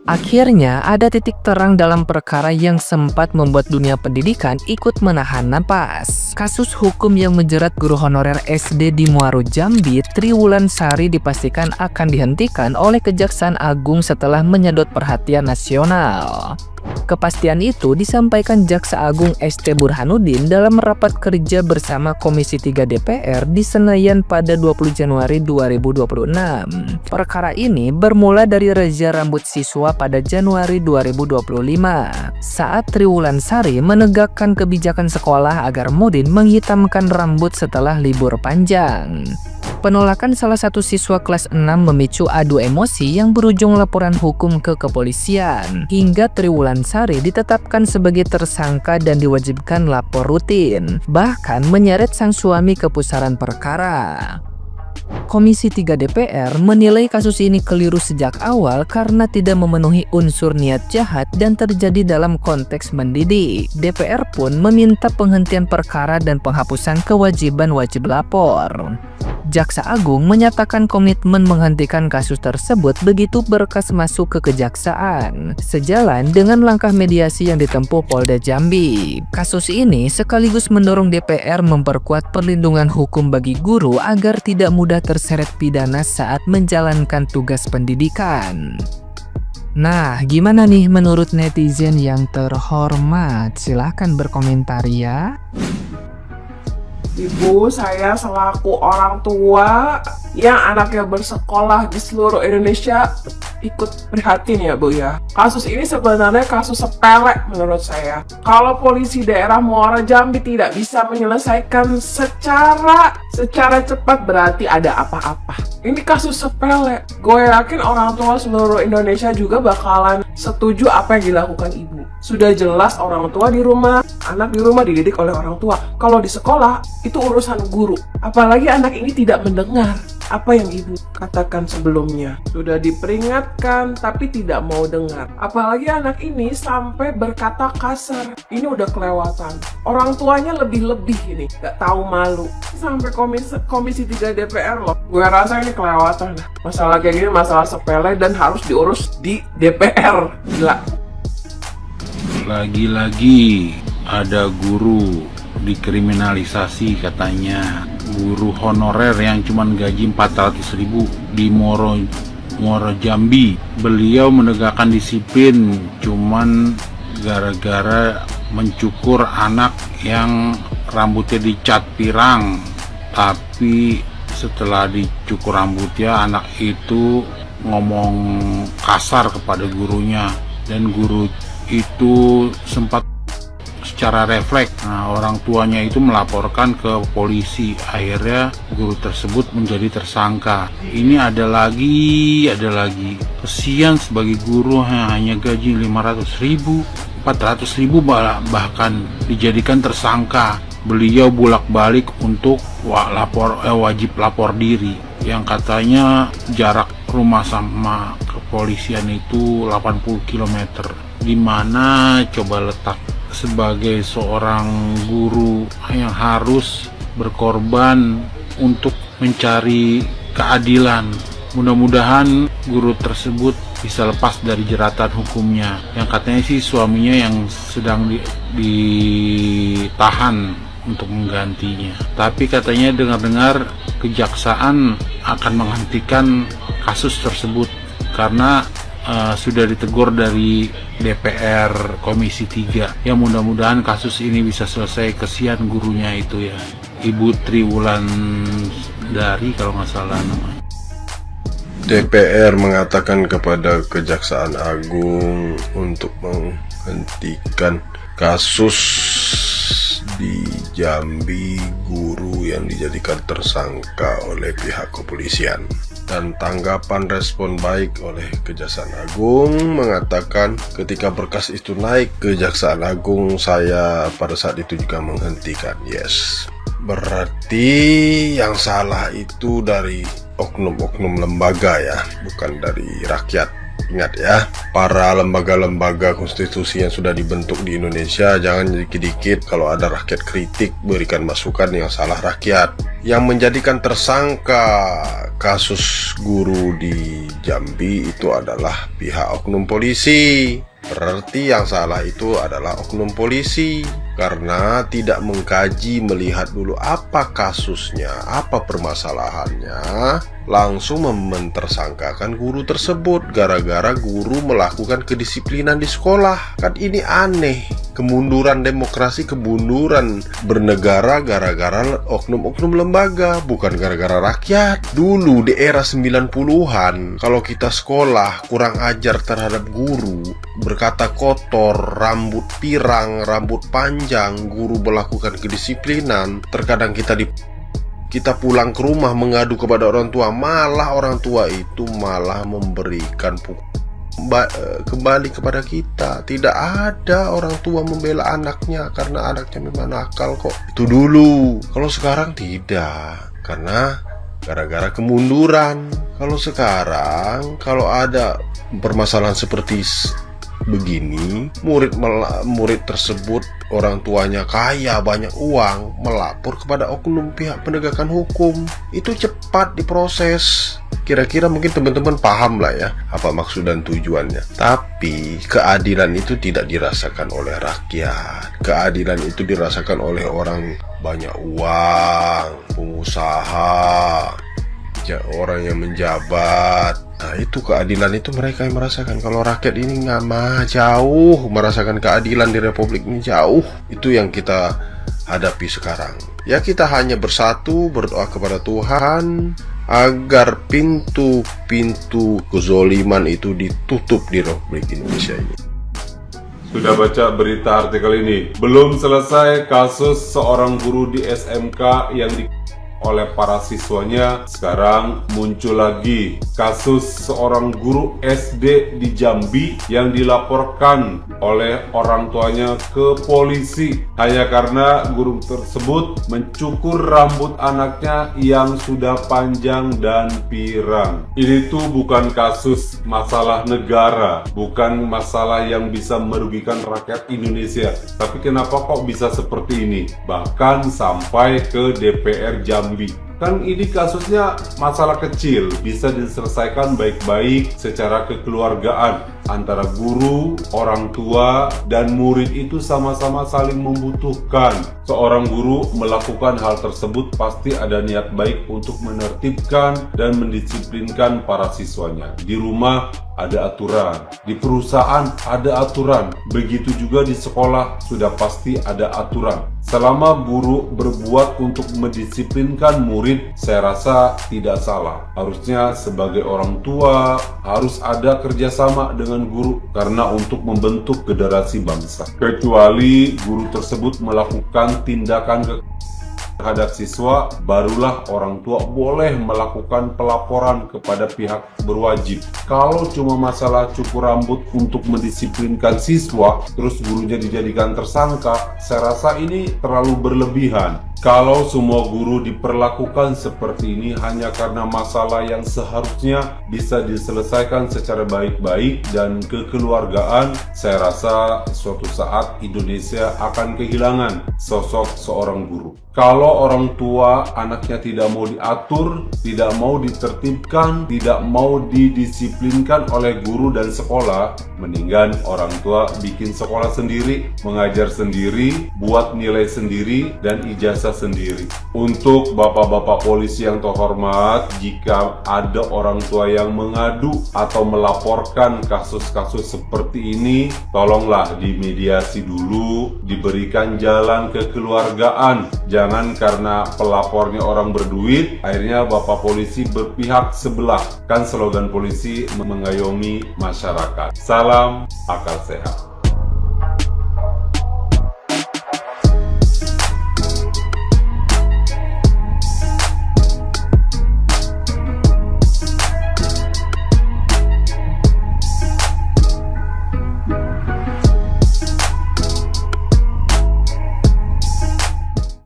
Akhirnya, ada titik terang dalam perkara yang sempat membuat dunia pendidikan ikut menahan napas. Kasus hukum yang menjerat guru honorer SD di Muaro Jambi, Triwulan-Sari dipastikan akan dihentikan oleh Kejaksaan Agung setelah menyedot perhatian nasional. Kepastian itu disampaikan Jaksa Agung ST Burhanuddin dalam rapat kerja bersama Komisi 3 DPR di Senayan pada 20 Januari 2026. Perkara ini bermula dari razia rambut siswa pada Januari 2025 saat Triwulan-Sari menegakkan kebijakan sekolah agar murid menghitamkan rambut setelah libur panjang. Penolakan salah satu siswa kelas 6 memicu adu emosi yang berujung laporan hukum ke kepolisian, hingga Triwulan-Sari ditetapkan sebagai tersangka dan diwajibkan lapor rutin, bahkan menyeret sang suami ke pusaran perkara. Komisi 3 DPR menilai kasus ini keliru sejak awal karena tidak memenuhi unsur niat jahat dan terjadi dalam konteks mendidik. DPR pun meminta penghentian perkara dan penghapusan kewajiban wajib lapor. Jaksa Agung menyatakan komitmen menghentikan kasus tersebut begitu berkas masuk ke kejaksaan, sejalan dengan langkah mediasi yang ditempuh Polda Jambi. Kasus ini sekaligus mendorong DPR memperkuat perlindungan hukum bagi guru agar tidak mudah terseret pidana saat menjalankan tugas pendidikan. Nah, gimana nih menurut netizen yang terhormat? Silahkan berkomentar ya. Ibu, saya selaku orang tua yang anaknya bersekolah di seluruh Indonesia ikut prihatin ya Bu ya. Kasus ini sebenarnya kasus sepele menurut saya. Kalau polisi daerah Muara Jambi tidak bisa menyelesaikan secara cepat, berarti ada apa-apa. Ini kasus sepele. Gue yakin orang tua seluruh Indonesia juga bakalan setuju apa yang dilakukan ibu. Sudah jelas orang tua di rumah, anak di rumah dididik oleh orang tua. Kalau di sekolah, itu urusan guru. Apalagi anak ini tidak mendengar apa yang ibu katakan sebelumnya. Sudah diperingatkan, tapi tidak mau dengar. Apalagi anak ini sampai berkata kasar. Ini udah kelewatan. Orang tuanya lebih-lebih ini, gak tahu malu. Sampai komisi 3 DPR loh. Gue rasa ini kelewatan. Masalah kayak gini masalah sepele dan harus diurus di DPR. Gila. Lagi-lagi ada guru dikriminalisasi katanya, guru honorer yang cuma gaji 400.000 di Muaro Jambi. Beliau menegakkan disiplin cuman gara-gara mencukur anak yang rambutnya dicat pirang. Tapi setelah dicukur rambutnya, anak itu ngomong kasar kepada gurunya dan guru itu sempat secara refleks. Nah, orang tuanya itu melaporkan ke polisi. Akhirnya guru tersebut menjadi tersangka. Ini ada lagi. Kesian sebagai guru hanya gaji 500.000, 400.000 bahkan dijadikan tersangka. Beliau bolak-balik untuk wajib lapor diri, yang katanya jarak rumah sama kepolisian itu 80 km. Dimana coba letak sebagai seorang guru yang harus berkorban untuk mencari keadilan. Mudah-mudahan guru tersebut bisa lepas dari jeratan hukumnya. Yang katanya sih suaminya yang sedang ditahan untuk menggantinya. Tapi katanya dengar-dengar kejaksaan akan menghentikan kasus tersebut karena sudah ditegur dari DPR Komisi 3. Ya mudah-mudahan kasus ini bisa selesai. Kesian gurunya itu ya, Ibu Triwulandari kalau nggak salah namanya. DPR mengatakan kepada Kejaksaan Agung untuk menghentikan kasus di Jambi guru yang dijadikan tersangka oleh pihak kepolisian. Dan tanggapan respon baik oleh Kejaksaan Agung mengatakan ketika berkas itu naik ke Kejaksaan Agung, saya pada saat itu juga menghentikan. Yes, berarti yang salah itu dari oknum-oknum lembaga ya, bukan dari rakyat. Ingat ya, para lembaga-lembaga konstitusi yang sudah dibentuk di Indonesia, jangan dikit-dikit kalau ada rakyat kritik berikan masukan yang salah rakyat. Yang menjadikan tersangka kasus guru di Jambi itu adalah pihak oknum polisi. Berarti yang salah itu adalah oknum polisi karena tidak mengkaji, melihat dulu apa kasusnya, apa permasalahannya, langsung mentersangkakan guru tersebut gara-gara guru melakukan kedisiplinan di sekolah. Kan ini aneh, kemunduran demokrasi, kemunduran bernegara gara-gara oknum-oknum lembaga, bukan gara-gara rakyat. Dulu di era 90-an, kalau kita sekolah kurang ajar terhadap guru, berkata kotor, rambut pirang, rambut panjang, guru melakukan kedisiplinan, terkadang kita pulang ke rumah mengadu kepada orang tua, malah orang tua itu malah memberikan kembali kepada kita. Tidak ada orang tua membela anaknya karena anaknya memang nakal kok. Itu dulu. Kalau sekarang tidak, karena gara-gara kemunduran. Kalau sekarang, kalau ada permasalahan seperti begini, murid tersebut orang tuanya kaya, banyak uang, melapor kepada oknum pihak penegakan hukum. Itu cepat diproses. Kira-kira mungkin teman-teman paham lah ya apa maksud dan tujuannya. Tapi keadilan itu tidak dirasakan oleh rakyat. Keadilan itu dirasakan oleh orang banyak uang, pengusaha, orang yang menjabat. Nah, itu keadilan itu mereka yang merasakan. Kalau rakyat ini nggak jauh merasakan keadilan di republik ini, jauh. Itu yang kita hadapi sekarang. Ya, kita hanya bersatu berdoa kepada Tuhan agar pintu-pintu kezoliman itu ditutup di republik Indonesia ini. Sudah baca berita artikel ini? Belum selesai kasus seorang guru di SMK yang oleh para siswanya, sekarang muncul lagi kasus seorang guru SD di Jambi yang dilaporkan oleh orang tuanya ke polisi hanya karena guru tersebut mencukur rambut anaknya yang sudah panjang dan pirang. Ini tuh bukan kasus masalah negara, bukan masalah yang bisa merugikan rakyat Indonesia, tapi kenapa kok bisa seperti ini? Bahkan sampai ke DPR Jambi. Kan ini kasusnya masalah kecil, bisa diselesaikan baik-baik secara kekeluargaan antara guru, orang tua, dan murid itu sama-sama saling membutuhkan. Seorang guru melakukan hal tersebut pasti ada niat baik untuk menertibkan dan mendisiplinkan para siswanya. Di rumah ada aturan, di perusahaan ada aturan, begitu juga di sekolah sudah pasti ada aturan. Selama guru berbuat untuk mendisiplinkan murid, saya rasa tidak salah. Harusnya sebagai orang tua harus ada kerjasama dengan guru karena untuk membentuk generasi bangsa. Kecuali guru tersebut melakukan tindakan terhadap siswa, barulah orang tua boleh melakukan pelaporan kepada pihak berwajib. Kalau cuma masalah cukur rambut untuk mendisiplinkan siswa, terus gurunya dijadikan tersangka, saya rasa ini terlalu berlebihan. Kalau semua guru diperlakukan seperti ini hanya karena masalah yang seharusnya bisa diselesaikan secara baik-baik dan kekeluargaan, saya rasa suatu saat Indonesia akan kehilangan sosok seorang guru. Kalau orang tua anaknya tidak mau diatur, tidak mau ditertibkan, tidak mau didisiplinkan oleh guru dan sekolah, mendingan orang tua bikin sekolah sendiri, mengajar sendiri, buat nilai sendiri, dan ijazah sendiri. Untuk bapak-bapak polisi yang terhormat, jika ada orang tua yang mengadu atau melaporkan kasus-kasus seperti ini, tolonglah dimediasi dulu, diberikan jalan kekeluargaan. Jangan karena pelapornya orang berduit, akhirnya bapak polisi berpihak sebelah. Kan slogan polisi mengayomi masyarakat. Salam akal sehat.